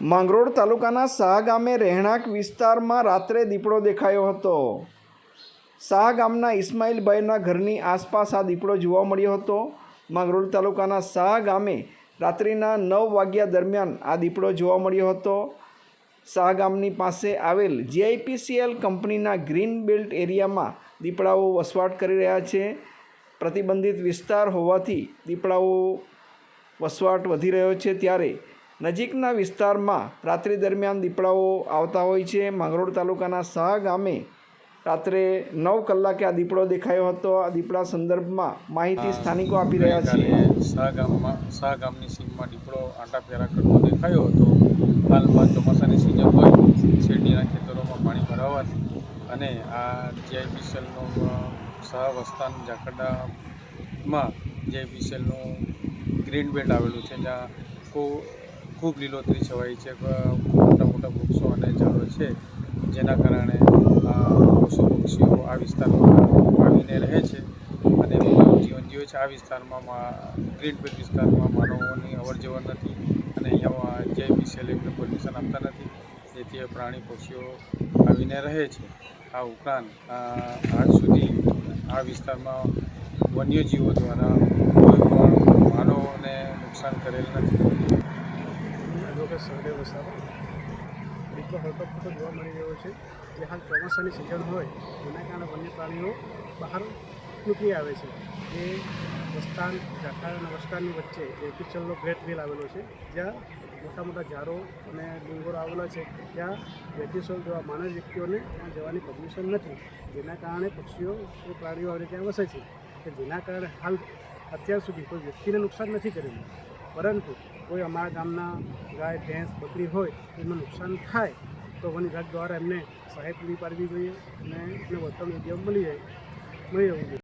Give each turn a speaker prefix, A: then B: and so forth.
A: માંગરોળ તાલુકાના શાહ ગામે રહેણાંક વિસ્તારમાં રાત્રે દીપડો દેખાયો હતો। શાહ ગામના ઇસ્માઇલભાઈના ઘરની આસપાસ આ દીપડો જોવા મળ્યો હતો। માંગરોળ તાલુકાના શાહ ગામે રાત્રિના 9 વાગ્યા દરમિયાન આ દીપડો જોવા મળ્યો હતો। શાહ ગામની પાસે આવેલ GIPCL કંપનીના ગ્રીન બેલ્ટ એરિયામાં દીપડાઓ વસવાટ કરી રહ્યા છે। પ્રતિબંધિત વિસ્તાર હોવાથી દીપડાઓ વસવાટ વધી રહ્યો છે, ત્યારે નજીકના વિસ્તારમાં રાત્રિ દરમિયાન દીપડાઓ આવતા હોય છે। માંગરોળ તાલુકાના શાહ ગામે રાત્રે 9 કલાકે આ દીપડો દેખાયો હતો। આ દીપડા સંદર્ભમાં માહિતી સ્થાનિકો આપી રહ્યા છે।
B: શાહ ગામની સીમમાં દીપડો આંટાફેરા કરતો દેખાયો હતો। હાલમાં ચોમાસાની સિઝન હોય, શેરડીના ખેતરોમાં પાણી ભરાવાથી અને આ GIPCLનો શાહ વસ્તાન ઝાકરડામાં GIPCLનું ગ્રીન બેલ્ટ આવેલું છે, જ્યાં ખૂબ લીલોતરી છવાઈ છે, મોટા મોટા વૃક્ષો અને ઝાડો છે, જેના કારણે પશુ પક્ષીઓ આ વિસ્તારમાં આવીને રહે છે અને પોતાનું જીવન જીવે છે। આ વિસ્તારમાં ગ્રીન બેલ્ટ વિસ્તારમાં માનવોની અવરજવર નથી અને અહીંયા GIPCL એમને પરમિશન આપતા નથી, જેથી પ્રાણી પક્ષીઓ આવીને રહે છે। આ ઉપરાંત આજ સુધી આ વિસ્તારમાં વન્યજીવો દ્વારા કોઈ પણ માનવોને નુકસાન કરેલ નથી।
C: સહદેવ વસાવા દીપડો હળતો ફરતો જોવા મળી રહ્યો છે। જે હાલ ચોમાસાની સિઝન હોય તેના કારણે વન્ય પ્રાણીઓ બહાર નીકળી આવે છે। એ વસ્તાન ઝાકળ અને વસ્તાનની વચ્ચે GIPCLનો ગ્રેટ વેલ આવેલો છે, જ્યાં મોટા મોટા ઝાડો અને ડુંગરો આવેલા છે। ત્યાં GIPCL જેવા માનવ વ્યક્તિઓને ત્યાં જવાની પરમિશન નથી, જેના કારણે પક્ષીઓ એ પ્રાણીઓ આવી ત્યાં વસે છે, કે જેના કારણે હાલ અત્યાર સુધી કોઈ વ્યક્તિને નુકસાન નથી કરેલું, પરંતુ કોઈ અમારા ગામના ગાય ભેંસ બકરી હોય એનું નુકસાન થાય તો વન વિભાગ દ્વારા એમને સહાય પૂરી પાડવી જોઈએ અને એમને વળતર યોગ્ય મળી રહેવું જોઈએ।